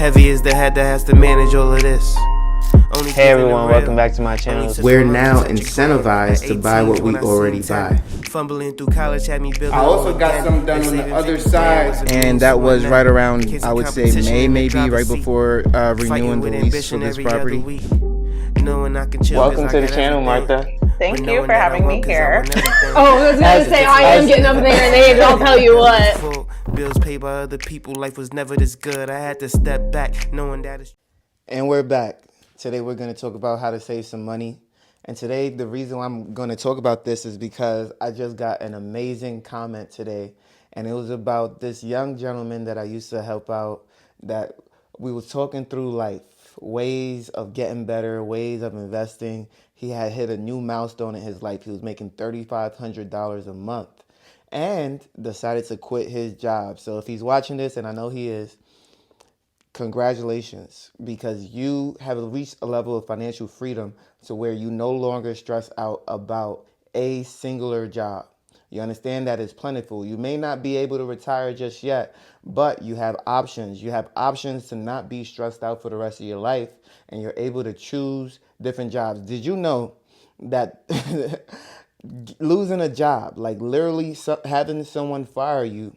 Heavy is the head that has to manage all of this. Hey everyone, welcome back to my channel. We're now incentivized to buy what we already buy. Fumbling through college had me building. I also got some done on the other side. And that was right around, I would say, May, maybe, right before renewing the lease for this property. Welcome to the channel, Martha. Thank you for having me here. Oh, I was going to say, I am getting up there in age, I'll tell you what. Bills paid by other people, life was never this good. I had to step back, knowing that it's... And we're back. Today we're going to talk about how to save some money. And today the reason why I'm going to talk about this is because I just got an amazing comment today. And it was about this young gentleman that I used to help out, that we was talking through life, ways of getting better, ways of investing. He had hit a new milestone in his life. He was making $3,500 a month and decided to quit his job. So if he's watching this, and I know he is, congratulations, because you have reached a level of financial freedom to where you no longer stress out about a singular job. You understand that it's plentiful. You may not be able to retire just yet, but you have options. You have options to not be stressed out for the rest of your life, and you're able to choose different jobs. Did you know that losing a job, like literally having someone fire you,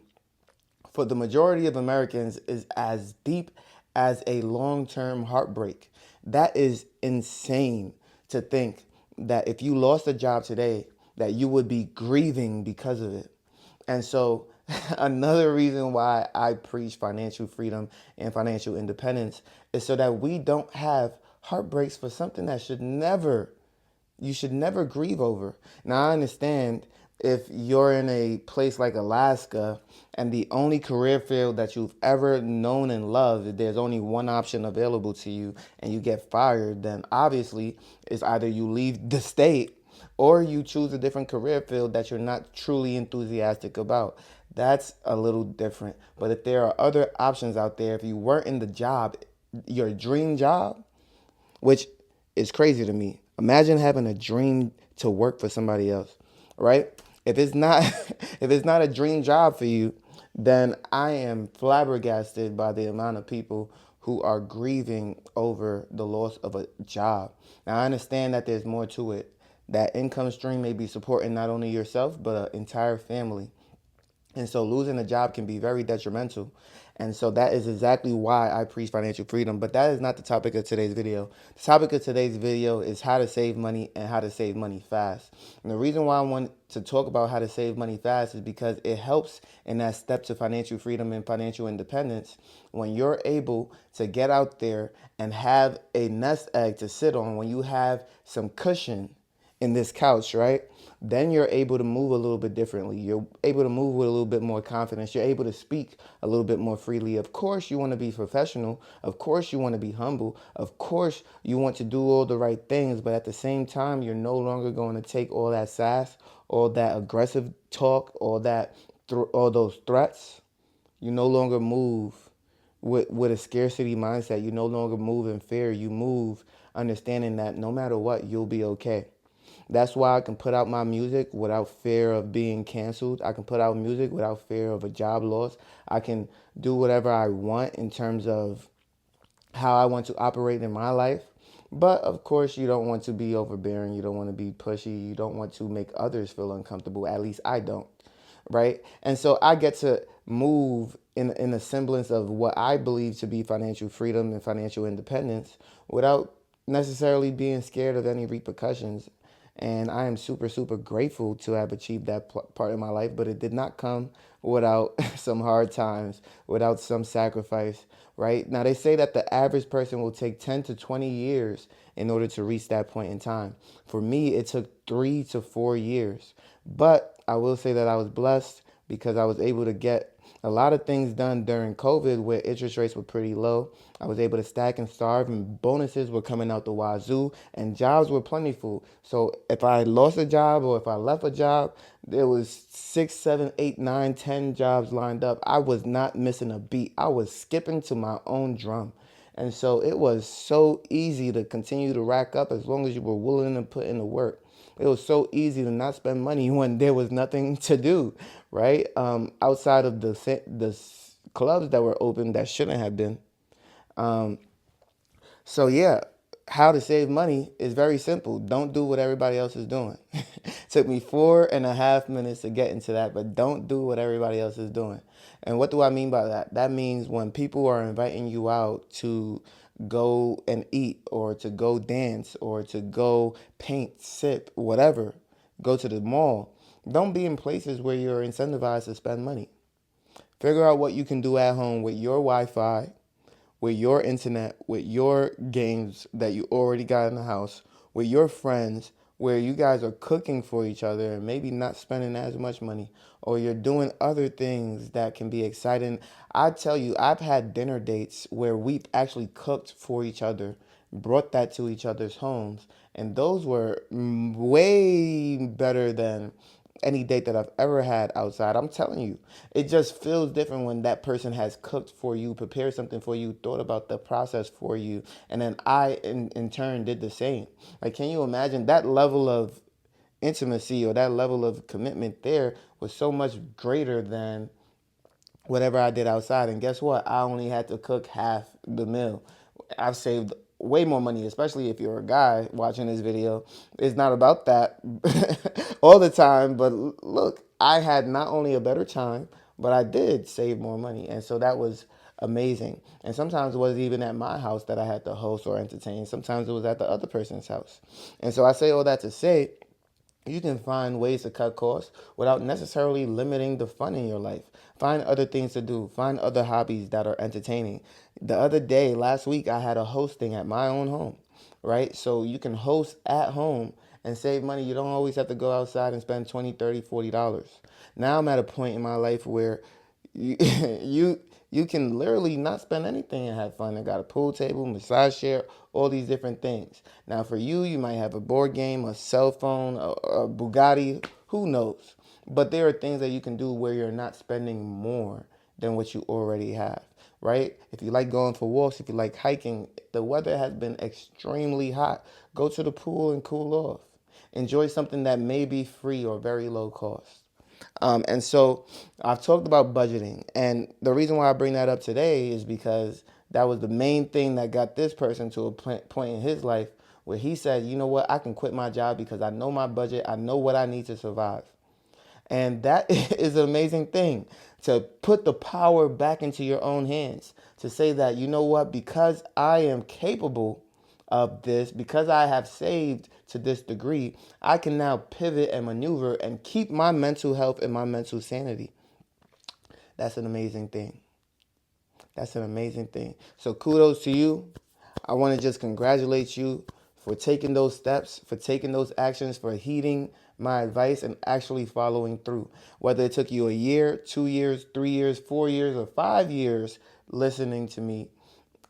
for the majority of Americans is as deep as a long-term heartbreak? That is insane to think that if you lost a job today, that you would be grieving because of it. And so another reason why I preach financial freedom and financial independence is so that we don't have heartbreaks for something that you should never grieve over. Now, I understand if you're in a place like Alaska and the only career field that you've ever known and loved, there's only one option available to you and you get fired, then obviously it's either you leave the state or you choose a different career field that you're not truly enthusiastic about. That's a little different. But if there are other options out there, if you weren't in the job, your dream job, which is crazy to me. Imagine having a dream to work for somebody else, right? If it's not if it's not a dream job for you, then I am flabbergasted by the amount of people who are grieving over the loss of a job. Now, I understand that there's more to it. That income stream may be supporting not only yourself, but an entire family. And so losing a job can be very detrimental. And so that is exactly why I preach financial freedom. But that is not the topic of today's video. The topic of today's video is how to save money and how to save money fast. And the reason why I want to talk about how to save money fast is because it helps in that step to financial freedom and financial independence when you're able to get out there and have a nest egg to sit on, when you have some cushion in this couch, right? Then you're able to move a little bit differently. You're able to move with a little bit more confidence. You're able to speak a little bit more freely. Of course, you want to be professional. Of course, you want to be humble. Of course, you want to do all the right things. But at the same time, you're no longer going to take all that sass, all that aggressive talk, all those threats. You no longer move with a scarcity mindset. You no longer move in fear. You move understanding that no matter what, you'll be okay. That's why I can put out my music without fear of being canceled. I can put out music without fear of a job loss. I can do whatever I want in terms of how I want to operate in my life. But of course, you don't want to be overbearing. You don't want to be pushy. You don't want to make others feel uncomfortable. At least I don't, right? And so I get to move in a semblance of what I believe to be financial freedom and financial independence without necessarily being scared of any repercussions. And I am super, super grateful to have achieved that part of my life, but it did not come without some hard times, without some sacrifice, right? Now, they say that the average person will take 10 to 20 years in order to reach that point in time. For me, it took 3 to 4 years. But I will say that I was blessed because I was able to get a lot of things done during COVID where interest rates were pretty low. I was able to stack and starve, and bonuses were coming out the wazoo, and jobs were plentiful. So if I lost a job or if I left a job, there was 6, 7, 8, 9, 10 jobs lined up. I was not missing a beat. I was skipping to my own drum. And so it was so easy to continue to rack up as long as you were willing to put in the work. It was so easy to not spend money when there was nothing to do, right? Outside of the clubs that were open that shouldn't have been. So yeah, how to save money is very simple. Don't do what everybody else is doing. Took me 4.5 minutes to get into that, but don't do what everybody else is doing. And what do I mean by that? That means when people are inviting you out to go and eat or to go dance or to go paint, sip, whatever, go to the mall, don't be in places where you're incentivized to spend money. Figure out what you can do at home with your Wi-Fi, with your internet, with your games that you already got in the house, with your friends, where you guys are cooking for each other and maybe not spending as much money, or you're doing other things that can be exciting. I tell you, I've had dinner dates where we've actually cooked for each other, brought that to each other's homes, and those were way better than any date that I've ever had outside. I'm telling you, it just feels different when that person has cooked for you, prepared something for you, thought about the process for you, and then I, in turn, did the same. Like, can you imagine that level of intimacy or that level of commitment there was so much greater than whatever I did outside. And guess what? I only had to cook half the meal. I've saved way more money, especially if you're a guy watching this video. It's not about that all the time, but look, I had not only a better time, but I did save more money. And so that was amazing. And sometimes it wasn't even at my house that I had to host or entertain. Sometimes it was at the other person's house. And so I say all that to say, you can find ways to cut costs without necessarily limiting the fun in your life. Find other things to do. Find other hobbies that are entertaining. The other day, last week, I had a hosting at my own home, right? So you can host at home and save money. You don't always have to go outside and spend $20, $30, $40. Now I'm at a point in my life where you, you can literally not spend anything and have fun. I got a pool table, massage chair, all these different things. Now for you, you might have a board game, a cell phone, a Bugatti, who knows? But there are things that you can do where you're not spending more than what you already have, right? If you like going for walks, if you like hiking, the weather has been extremely hot. Go to the pool and cool off. Enjoy something that may be free or very low cost. And so I've talked about budgeting. And the reason why I bring that up today is because that was the main thing that got this person to a point in his life where he said, you know what, I can quit my job because I know my budget. I know what I need to survive. And that is an amazing thing, to put the power back into your own hands, to say that, you know what, because I am capable of this, because I have saved to this degree, I can now pivot and maneuver and keep my mental health and my mental sanity. That's an amazing thing. That's an amazing thing. So kudos to you. I want to just congratulate you for taking those steps, for taking those actions, for heeding my advice and actually following through. Whether it took you a year, 2 years, 3 years, 4 years, or 5 years listening to me,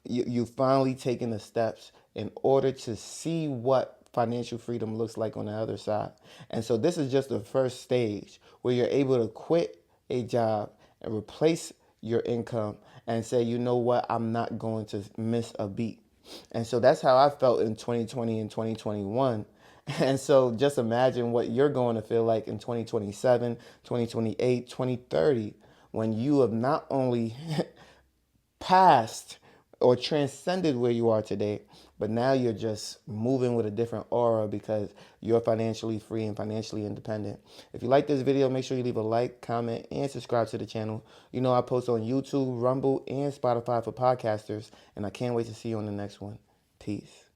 you finally taken the steps in order to see what financial freedom looks like on the other side. And so this is just the first stage where you're able to quit a job and replace your income and say, you know what, I'm not going to miss a beat. And so that's how I felt in 2020 and 2021. And so just imagine what you're going to feel like in 2027, 2028, 2030, when you have not only passed or transcended where you are today, but now you're just moving with a different aura because you're financially free and financially independent. If you like this video, make sure you leave a like, comment, and subscribe to the channel. You know I post on YouTube, Rumble, and Spotify for podcasters, and I can't wait to see you on the next one. Peace.